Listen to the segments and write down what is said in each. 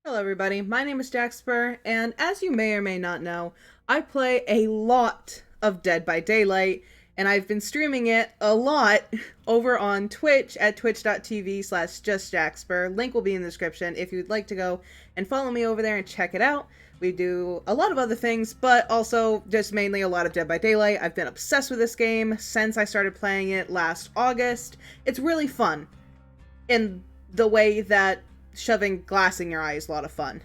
Hello everybody, my name is Jaxper, and as you may or may not know, I play a lot of Dead by Daylight, and I've been streaming it a lot over on Twitch at twitch.tv/justjaxper. Link will be in the description if you'd like to go and follow me over there and check it out. We do a lot of other things, but also just mainly a lot of Dead by Daylight. I've been obsessed with this game since I started playing it last August. It's really fun in the way that shoving glass in your eye is a lot of fun.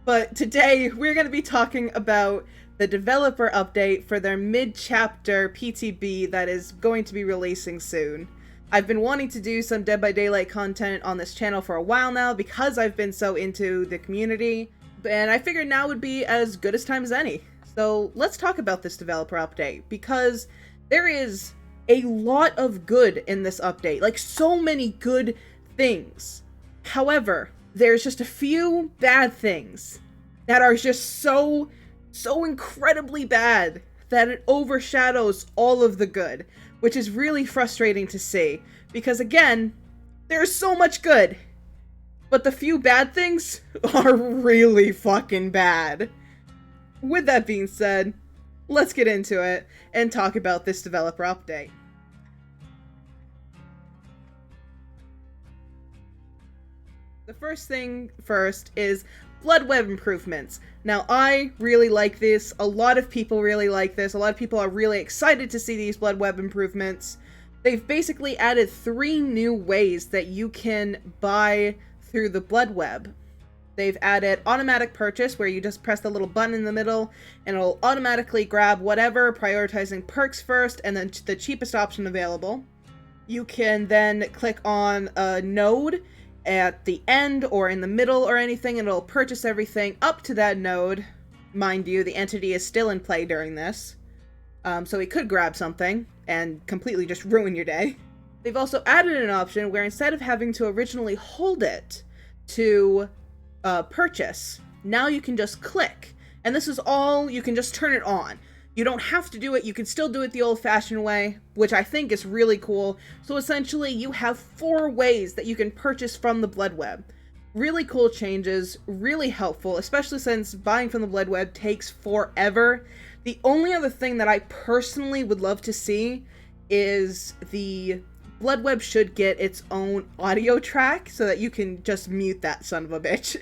But today we're going to be talking about the developer update for their Mid-Chapter PTB that is going to be releasing soon. I've been wanting to do some Dead by Daylight content on this channel for a while now because I've been so into the community, and I figured now would be as good a time as any. So let's talk about this developer update, because there is a lot of good in this update, like so many good things. However, there's just a few bad things that are just so incredibly bad that it overshadows all of the good, which is really frustrating to see, because again, there's so much good, but the few bad things are really fucking bad. With that being said, let's get into it and talk about this developer update. The first thing first is Bloodweb Improvements. Now, I really like this. A lot of people really like this. A lot of people are really excited to see these Bloodweb Improvements. They've basically added 3 new ways that you can buy through the Bloodweb. They've added automatic purchase, where you just press the little button in the middle and it'll automatically grab whatever, prioritizing perks first and then the cheapest option available. You can then click on a node at the end or in the middle or anything, and it'll purchase everything up to that node. Mind you, the entity is still in play during this, so it could grab something and completely just ruin your day. They've also added an option where instead of having to originally hold it to purchase, now you can just click, and this is all, you can just turn it on. You don't have to do it, you can still do it the old-fashioned way, which I think is really cool. So essentially, you have 4 ways that you can purchase from the Bloodweb. Really cool changes, really helpful, especially since buying from the Bloodweb takes forever. The only other thing that I personally would love to see is the Bloodweb should get its own audio track so that you can just mute that son of a bitch.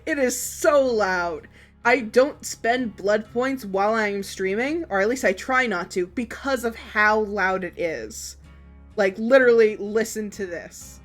It is so loud. I don't spend blood points while I'm streaming, or at least I try not to, because of how loud it is. Like, literally, listen to this.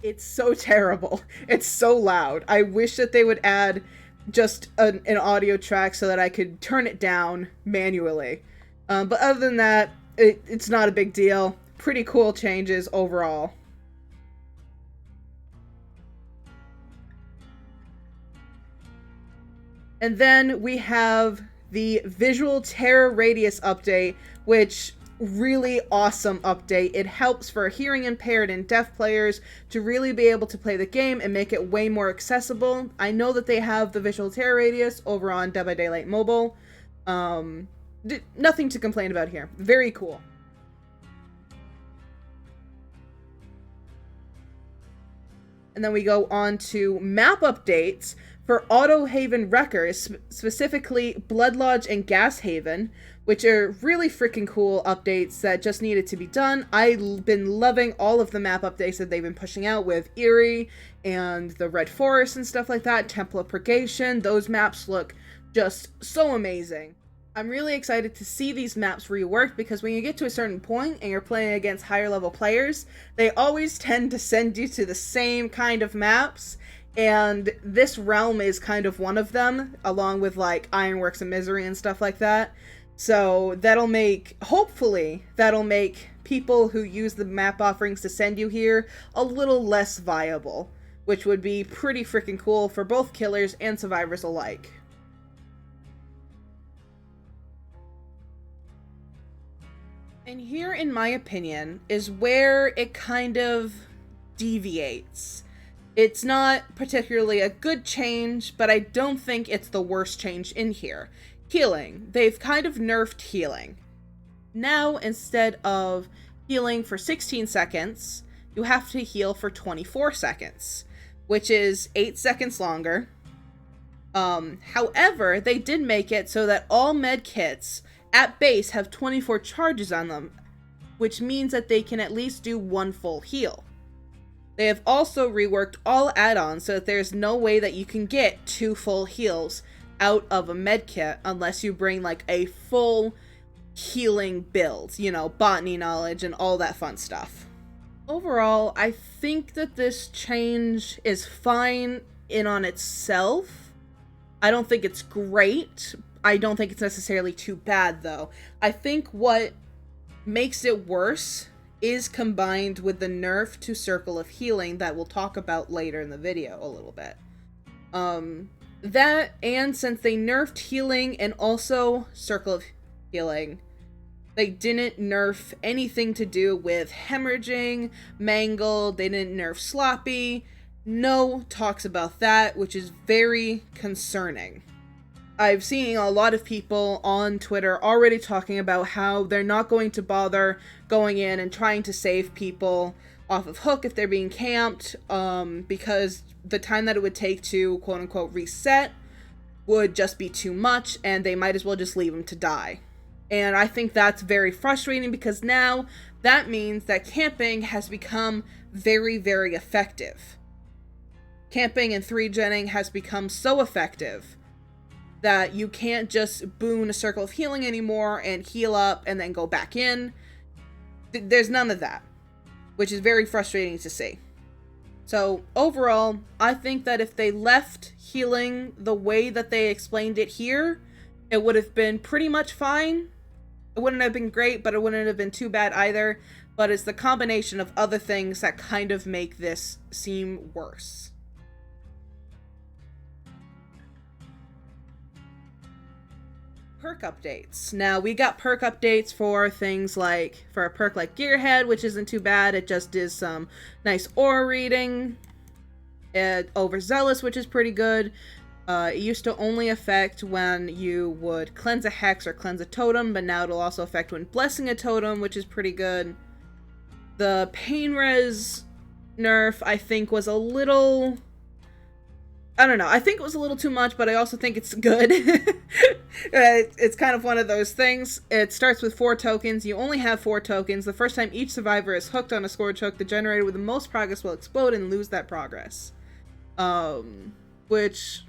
It's so terrible. It's so loud. I wish that they would add just an audio track so that I could turn it down manually. But other than that, it's not a big deal. Pretty cool changes overall. And then we have the Visual Terror Radius update, which really awesome update. It helps for hearing impaired and deaf players to really be able to play the game and make it way more accessible. I know that they have the Visual Terror Radius over on Dead by Daylight Mobile. Nothing to complain about here. Very cool. And then we go on to map updates for Autohaven Wreckers, specifically Blood Lodge and Gas Haven, which are really freaking cool updates that just needed to be done. I've been loving all of the map updates that they've been pushing out with Erie and the Red Forest and stuff like that, Temple of Purgation. Those maps look just so amazing. I'm really excited to see these maps reworked, because when you get to a certain point and you're playing against higher level players, they always tend to send you to the same kind of maps, and this realm is kind of one of them, along with like Ironworks and Misery and stuff like that. So that'll make, hopefully, that'll make people who use the map offerings to send you here a little less viable, which would be pretty freaking cool for both killers and survivors alike. And here, in my opinion, is where it kind of deviates. It's not particularly a good change, but I don't think it's the worst change in here. Healing. They've kind of nerfed healing. Now, instead of healing for 16 seconds, you have to heal for 24 seconds, which is 8 seconds longer. However, they did make it so that all med kits at base have 24 charges on them, which means that they can at least do one full heal. They have also reworked all add-ons so that there's no way that you can get 2 full heals out of a med kit unless you bring like a full healing build, you know, botany knowledge and all that fun stuff. Overall, I think that this change is fine in on itself. I don't think it's great. I don't think it's necessarily too bad, though. I think what makes it worse is combined with the nerf to Circle of Healing that we'll talk about later in the video a little bit. That, and since they nerfed healing and also Circle of Healing, they didn't nerf anything to do with hemorrhaging, mangled, they didn't nerf sloppy. No talks about that, which is very concerning. I've seen a lot of people on Twitter already talking about how they're not going to bother going in and trying to save people off of hook if they're being camped, because the time that it would take to quote-unquote reset would just be too much, and they might as well just leave them to die. And I think that's very frustrating because now that means that camping has become very, very effective. Camping and 3-genning has become so effective that you can't just boon a Circle of Healing anymore and heal up and then go back in. There's none of that, which is very frustrating to see. So overall, I think that if they left healing the way that they explained it here, it would have been pretty much fine. It wouldn't have been great, but it wouldn't have been too bad either. But it's the combination of other things that kind of make this seem worse. Perk updates. Now, we got perk updates for things like, for a perk like Gearhead, which isn't too bad. It just is some nice aura reading. Overzealous, which is pretty good. It used to only affect when you would cleanse a hex or cleanse a totem, but now it'll also affect when blessing a totem, which is pretty good. The pain res nerf, I think, was a little... I don't know. I think it was a little too much, but I also think it's good. It's kind of one of those things. It starts with 4 tokens. You only have 4 tokens. The first time each survivor is hooked on a scourge hook, the generator with the most progress will explode and lose that progress. Which,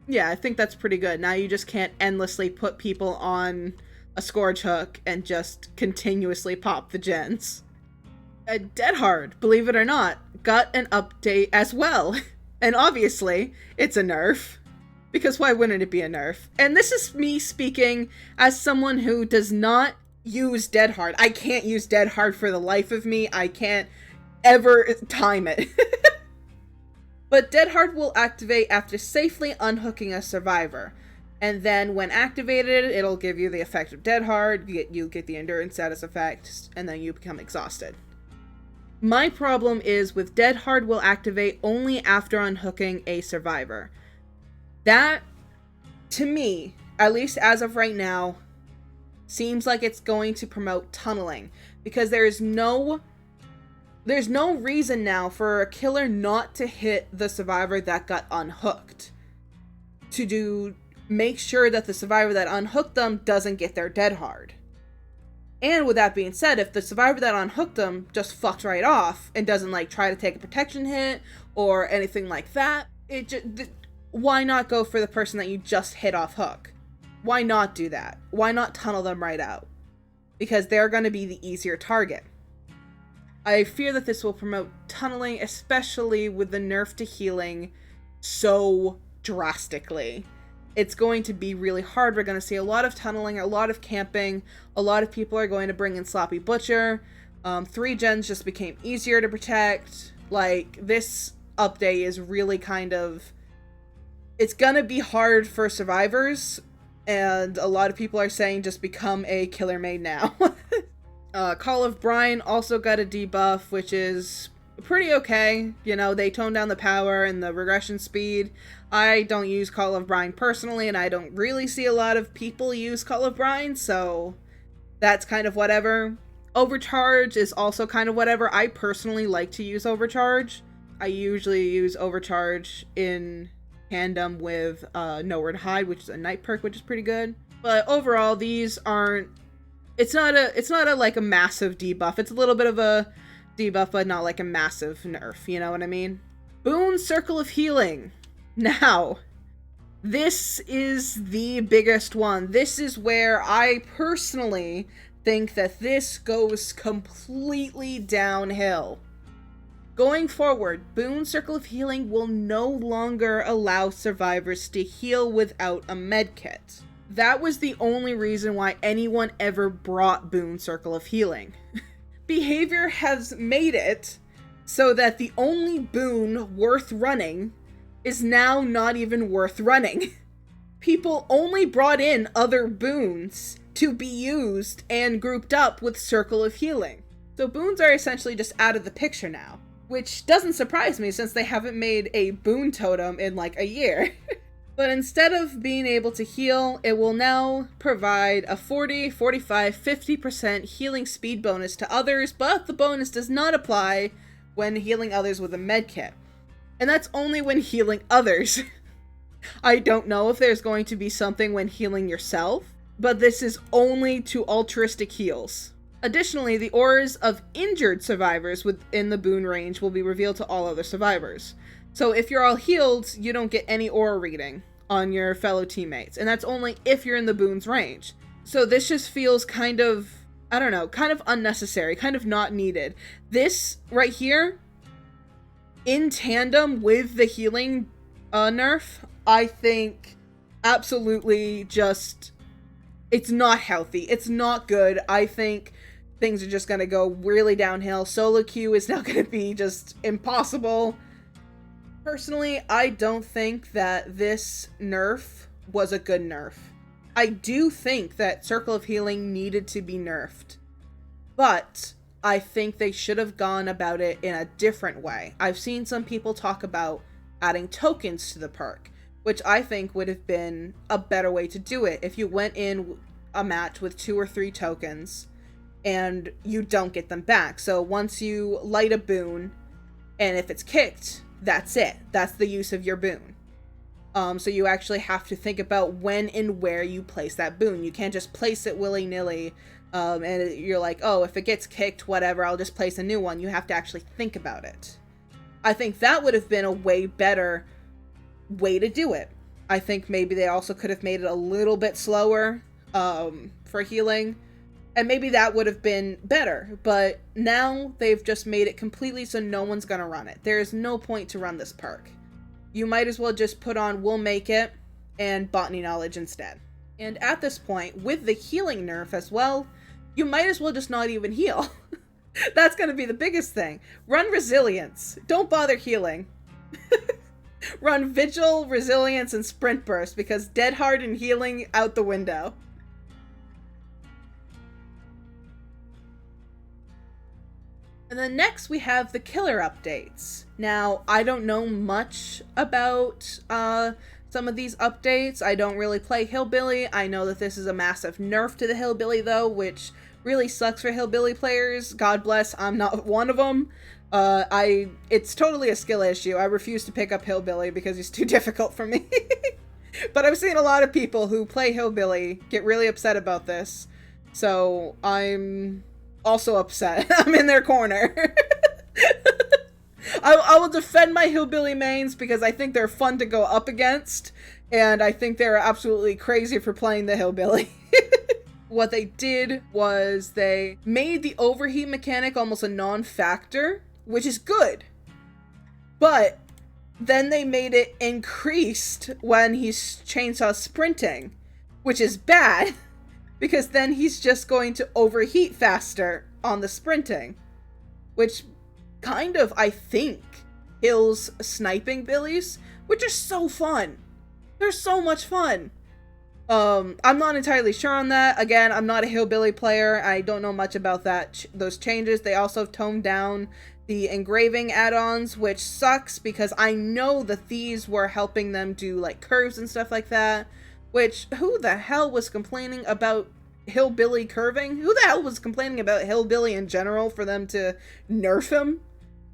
yeah, I think that's pretty good. Now you just can't endlessly put people on a scourge hook and just continuously pop the gens. Dead Hard, believe it or not, got an update as well. And obviously, it's a nerf. Because why wouldn't it be a nerf? And this is me speaking as someone who does not use Dead Hard. I can't use Dead Hard for the life of me. I can't ever time it. But Dead Hard will activate after safely unhooking a survivor. And then when activated, it'll give you the effect of Dead Hard. You get the endurance status effect, and then you become exhausted. My problem is with Dead Hard will activate only after unhooking a survivor. That, to me, at least as of right now, seems like it's going to promote tunneling. Because there's no reason now for a killer not to hit the survivor that got unhooked. To make sure that the survivor that unhooked them doesn't get their Dead Hard. And with that being said, if the survivor that unhooked them just fucked right off and doesn't like try to take a protection hit or anything like that, why not go for the person that you just hit off hook? Why not do that? Why not tunnel them right out? Because they're going to be the easier target. I fear that this will promote tunneling, especially with the nerf to healing so drastically. It's going to be really hard. We're going to see a lot of tunneling, a lot of camping. A lot of people are going to bring in Sloppy Butcher. 3 gens just became easier to protect. Like, this update is really kind of... It's going to be hard for survivors. And a lot of people are saying just become a killer maid now. Call of Brine also got a debuff, which is pretty okay. You know, they toned down the power and the regression speed. I don't use Call of Brine personally, and I don't really see a lot of people use Call of Brine, so that's kind of whatever. Overcharge is also kind of whatever. I personally like to use Overcharge. I usually use Overcharge in tandem with Nowhere to Hide, which is a night perk, which is pretty good. But overall, these aren't... It's not a like a massive debuff. It's a little bit of a debuff, but not like a massive nerf, you know what I mean? Boon Circle of Healing. Now, this is the biggest one. This is where I personally think that this goes completely downhill. Going forward, Boon Circle of Healing will no longer allow survivors to heal without a medkit. That was the only reason why anyone ever brought Boon Circle of Healing. Behavior has made it so that the only boon worth running is now not even worth running. People only brought in other boons to be used and grouped up with Circle of Healing. So boons are essentially just out of the picture now, which doesn't surprise me since they haven't made a boon totem in like a year. But instead of being able to heal, it will now provide a 40, 45, 50% healing speed bonus to others, but the bonus does not apply when healing others with a medkit. And that's only when healing others. I don't know if there's going to be something when healing yourself, but this is only to altruistic heals. Additionally, the auras of injured survivors within the boon range will be revealed to all other survivors. So if you're all healed, you don't get any aura reading on your fellow teammates. And that's only if you're in the boon's range. So this just feels kind of, I don't know, kind of unnecessary, kind of not needed. This right here, in tandem with the healing nerf, I think absolutely just, it's not healthy. It's not good. I think things are just going to go really downhill. Solo queue is now going to be just impossible. Personally, I don't think that this nerf was a good nerf. I do think that Circle of Healing needed to be nerfed, but I think they should have gone about it in a different way. I've seen some people talk about adding tokens to the perk, which I think would have been a better way to do it. If you went in a match with 2 or 3 tokens and you don't get them back. So once you light a boon, and if it's kicked, that's it. That's the use of your boon. So you actually have to think about when and where you place that boon. You can't just place it willy-nilly, and you're like, oh, if it gets kicked, whatever, I'll just place a new one. You have to actually think about it. I think that would have been a way better way to do it. I think maybe they also could have made it a little bit slower for healing, and maybe that would have been better, but now they've just made it completely so no one's gonna run it. There is no point to run this perk. You might as well just put on We'll Make It and Botany Knowledge instead. And at this point, with the healing nerf as well, you might as well just not even heal. That's gonna be the biggest thing. Run Resilience. Don't bother healing. Run Vigil, Resilience, and Sprint Burst, because Dead Hard and healing out the window. And then next we have the killer updates. Now, I don't know much about some of these updates. I don't really play Hillbilly. I know that this is a massive nerf to the Hillbilly though, which really sucks for Hillbilly players. God bless, I'm not one of them. It's totally a skill issue. I refuse to pick up Hillbilly because he's too difficult for me. But I've seen a lot of people who play Hillbilly get really upset about this. So I'm also upset. I'm in their corner. I will defend my Hillbilly mains because I think they're fun to go up against, and I think they're absolutely crazy for playing the Hillbilly. What they did was they made the overheat mechanic almost a non-factor, which is good. But then they made it increased when he's chainsaw sprinting, which is bad. Because then he's just going to overheat faster on the sprinting. Which kind of, I think, kills sniping billies, which are so fun. They're so much fun. I'm not entirely sure on that. Again, I'm not a Hillbilly player. I don't know much about those changes. They also toned down the engraving add-ons, which sucks because I know that these were helping them do like curves and stuff like that, which who the hell was complaining about Hillbilly curving? Who the hell was complaining about Hillbilly in general for them to nerf him?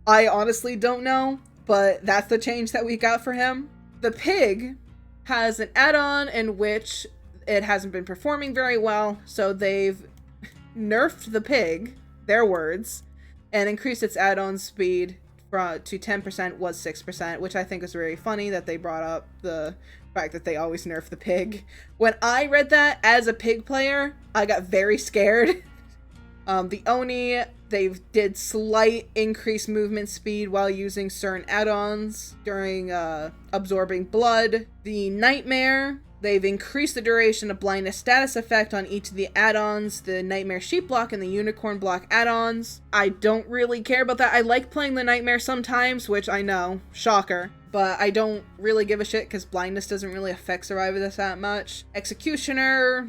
I honestly don't know, but that's the change that we got for him. The pig has an add-on in which it hasn't been performing very well, so they've nerfed the pig, their words, and increased its add-on speed to 10% was 6%, which I think is very funny that they brought up the fact that they always nerf the pig. When I read that as a pig player, I got very scared. The Oni, they did slight increased movement speed while using certain add-ons during absorbing blood. The Nightmare, they've increased the duration of blindness status effect on each of the add-ons, the Nightmare Sheep Block and the Unicorn Block add-ons. I don't really care about that. I like playing the Nightmare sometimes, which I know, shocker, but I don't really give a shit because blindness doesn't really affect survivors that much. Executioner,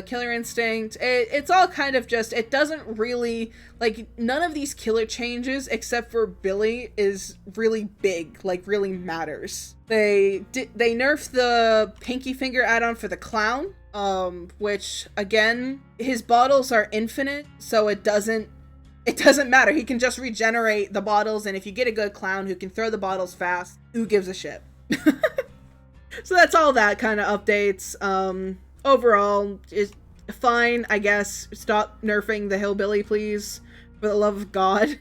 Killer Instinct, it's all kind of just, it doesn't really, like, none of these killer changes except for Billy is really big, like really matters. They nerfed the Pinky Finger add-on for the Clown, which again, his bottles are infinite, so it doesn't matter. He can just regenerate the bottles, and if you get a good clown who can throw the bottles fast, who gives a shit? So that's all that kind of updates. Overall, is fine, I guess. Stop nerfing the Hillbilly, please. For the love of God.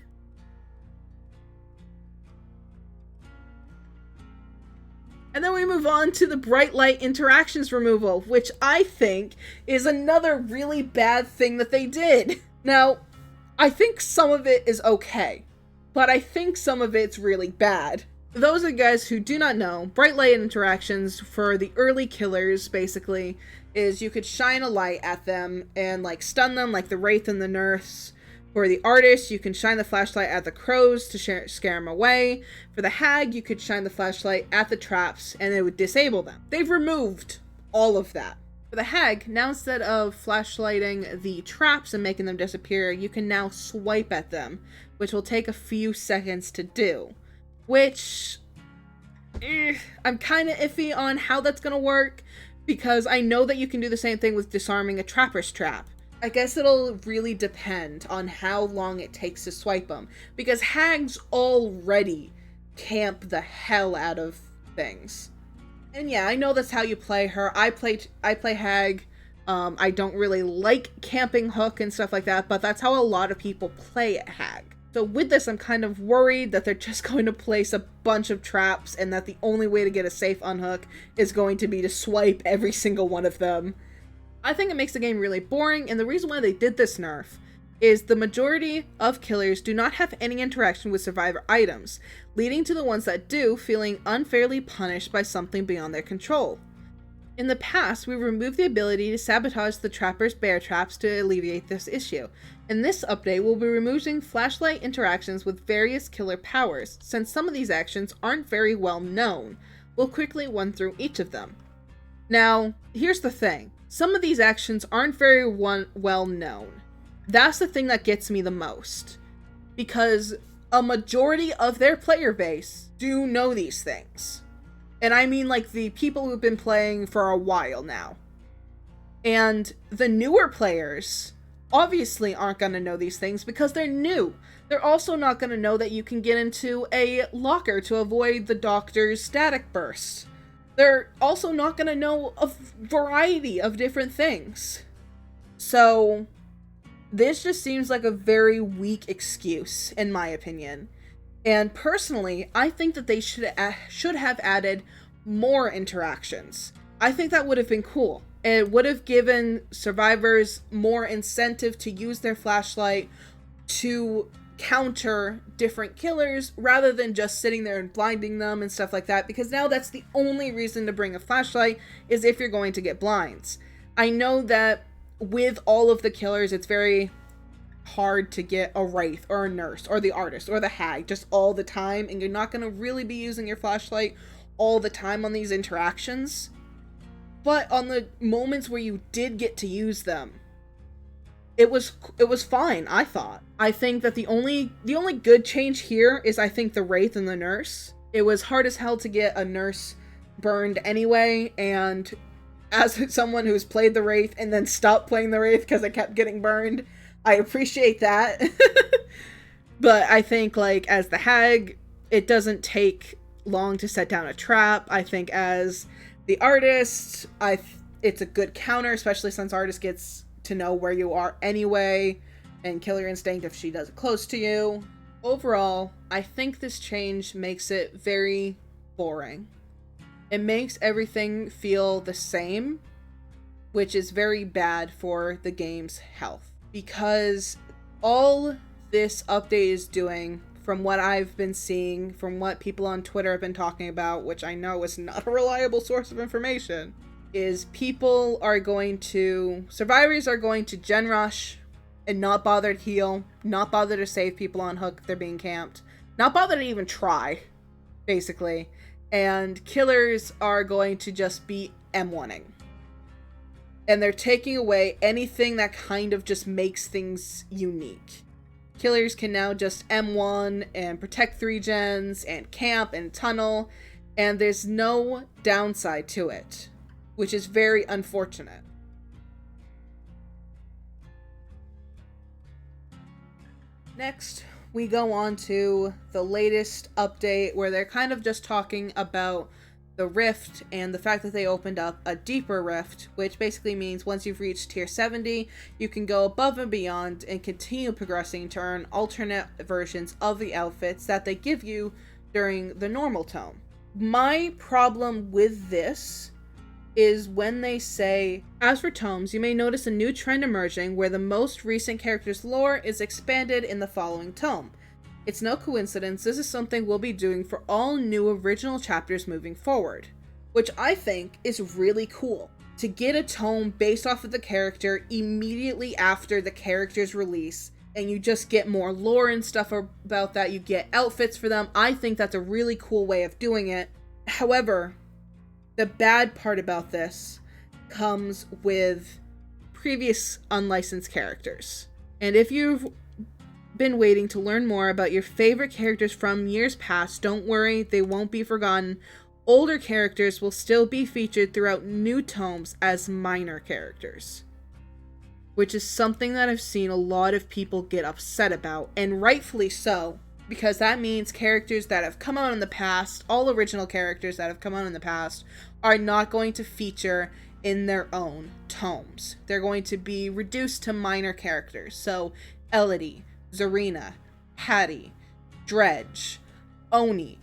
And then we move on to the bright light interactions removal, which I think is another really bad thing that they did. Now, I think some of it is okay, but I think some of it's really bad. Those are guys who do not know, bright light interactions for the early killers, basically, is you could shine a light at them and, like, stun them, like the Wraith and the Nurse. For the Artist, you can shine the flashlight at the crows to scare them away. For the Hag, you could shine the flashlight at the traps and it would disable them. They've removed all of that. For the Hag, now instead of flashlighting the traps and making them disappear, you can now swipe at them, which will take a few seconds to do. Which, I'm kind of iffy on how that's going to work, because I know that you can do the same thing with disarming a trapper's trap. I guess it'll really depend on how long it takes to swipe them, because Hags already camp the hell out of things. And yeah, I know that's how you play her. I play Hag. I don't really like camping Hook and stuff like that, but that's how a lot of people play Hag. So with this, I'm kind of worried that they're just going to place a bunch of traps and that the only way to get a safe unhook is going to be to swipe every single one of them. I think it makes the game really boring, and the reason why they did this nerf is the majority of killers do not have any interaction with survivor items, leading to the ones that do feeling unfairly punished by something beyond their control. In the past, we removed the ability to sabotage the trapper's bear traps to alleviate this issue. In this update, we'll be removing flashlight interactions with various killer powers, since some of these actions aren't very well known. We'll quickly run through each of them. Now, here's the thing. Some of these actions aren't very well known. That's the thing that gets me the most. Because a majority of their player base do know these things. And I mean like the people who've been playing for a while now. And the newer players obviously aren't going to know these things because they're new. They're also not going to know that you can get into a locker to avoid the doctor's static burst. They're also not going to know a variety of different things. So, this just seems like a very weak excuse, in my opinion. And personally, I think that they should have added more interactions. I think that would have been cool. It would have given survivors more incentive to use their flashlight to counter different killers rather than just sitting there and blinding them and stuff like that, because now that's the only reason to bring a flashlight is if you're going to get blinds. I know that with all of the killers, it's very hard to get a Wraith or a Nurse or the Artist or the Hag just all the time, and you're not going to really be using your flashlight all the time on these interactions. But on the moments where you did get to use them, it was fine, I thought. I think that the only good change here is, I think, the Wraith and the Nurse. It was hard as hell to get a Nurse burned anyway, and as someone who's played the Wraith and then stopped playing the Wraith because it kept getting burned, I appreciate that. But I think, like, as the Hag, it doesn't take long to set down a trap. I think as the Artist, it's a good counter, especially since Artist gets to know where you are anyway, and Killer Instinct if she does it close to you. Overall, I think this change makes it very boring. It makes everything feel the same, which is very bad for the game's health. Because all this update is doing, from what I've been seeing, from what people on Twitter have been talking about, which I know is not a reliable source of information, is survivors are going to gen rush and not bother to heal, not bother to save people on hook if they're being camped, not bother to even try, basically. And killers are going to just be M1ing. And they're taking away anything that kind of just makes things unique. Killers can now just M1 and protect 3 gens and camp and tunnel, and there's no downside to it, which is very unfortunate. Next, we go on to the latest update, where they're kind of just talking about the rift and the fact that they opened up a deeper rift, which basically means once you've reached tier 70, you can go above and beyond and continue progressing to earn alternate versions of the outfits that they give you during the normal tome. My problem with this is when they say, as for tomes, you may notice a new trend emerging where the most recent character's lore is expanded in the following tome. It's no coincidence, this is something we'll be doing for all new original chapters moving forward, which I think is really cool. To get a tome based off of the character immediately after the character's release, and you just get more lore and stuff about that, you get outfits for them, I think that's a really cool way of doing it. However, the bad part about this comes with previous unlicensed characters. And if you've been waiting to learn more about your favorite characters from years past, don't worry, they won't be forgotten. Older characters will still be featured throughout new tomes as minor characters, which is something that I've seen a lot of people get upset about, and rightfully so, because that means characters that have come out in the past, all original characters that have come out in the past, are not going to feature in their own tomes. They're going to be reduced to minor characters. So Elodie, Zarina, Hattie, Dredge, Oni,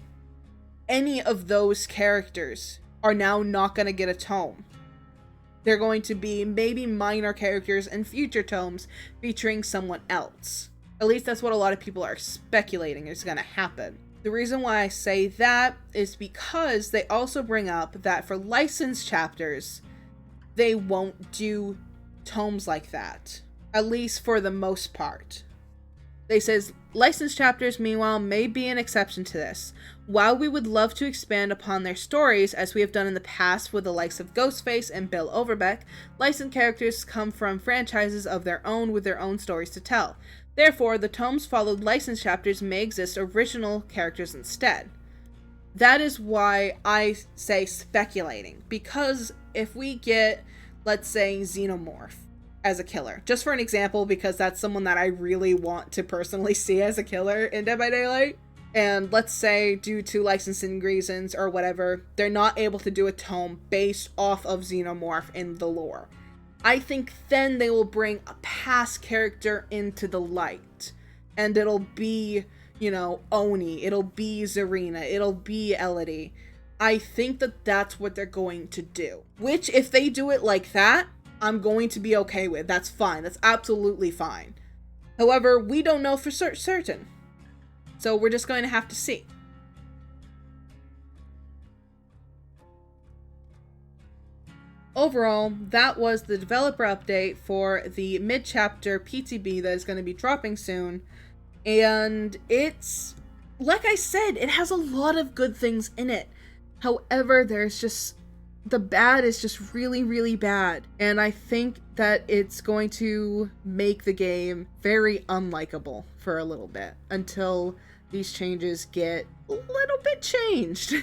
any of those characters are now not going to get a tome. They're going to be maybe minor characters in future tomes featuring someone else. At least that's what a lot of people are speculating is going to happen. The reason why I say that is because they also bring up that for licensed chapters, they won't do tomes like that, at least for the most part. They says, licensed chapters, meanwhile, may be an exception to this. While we would love to expand upon their stories, as we have done in the past with the likes of Ghostface and Bill Overbeck, licensed characters come from franchises of their own with their own stories to tell. Therefore, the tomes followed licensed chapters may exist original characters instead. That is why I say speculating, because if we get, let's say, Xenomorph as a killer, just for an example, because that's someone that I really want to personally see as a killer in Dead by Daylight, and let's say due to licensing reasons or whatever, they're not able to do a tome based off of Xenomorph in the lore. I think then they will bring a past character into the light, and it'll be, Oni, it'll be Zarina, it'll be Elodie. I think that that's what they're going to do, which if they do it like that, I'm going to be okay with. That's fine. That's absolutely fine. However, we don't know for certain. So we're just going to have to see. Overall, that was the developer update for the Mid-Chapter PTB that is going to be dropping soon. And it's, like I said, it has a lot of good things in it. However, there's just the bad is just really, really bad. And I think that it's going to make the game very unlikable for a little bit until these changes get a little bit changed.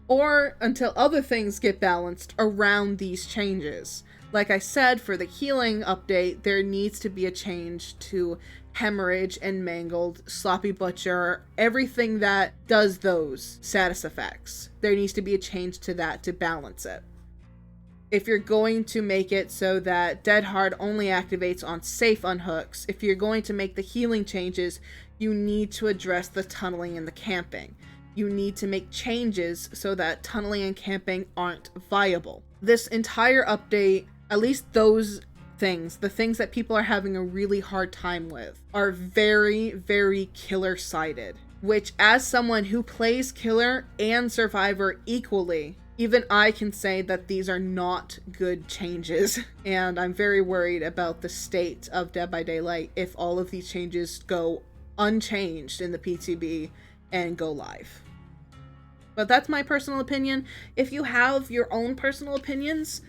Or until other things get balanced around these changes. Like I said, for the healing update, there needs to be a change to hemorrhage and mangled, sloppy butcher, everything that does those status effects. There needs to be a change to that to balance it. If you're going to make it so that Dead Hard only activates on safe unhooks, if you're going to make the healing changes, you need to address the tunneling and the camping. You need to make changes so that tunneling and camping aren't viable. This entire update, at least those things, the things that people are having a really hard time with, are very, very killer-sided. Which, as someone who plays killer and survivor equally, even I can say that these are not good changes. And I'm very worried about the state of Dead by Daylight if all of these changes go unchanged in the PTB and go live. But that's my personal opinion. If you have your own personal opinions,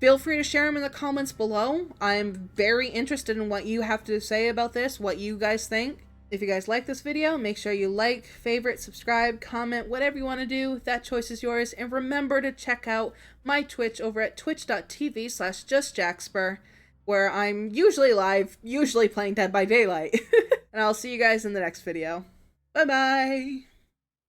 feel free to share them in the comments below. I'm very interested in what you have to say about this, what you guys think. If you guys like this video, make sure you like, favorite, subscribe, comment, whatever you want to do. That choice is yours. And remember to check out my Twitch over at twitch.tv/justjackspur, where I'm usually live, usually playing Dead by Daylight. And I'll see you guys in the next video. Bye-bye!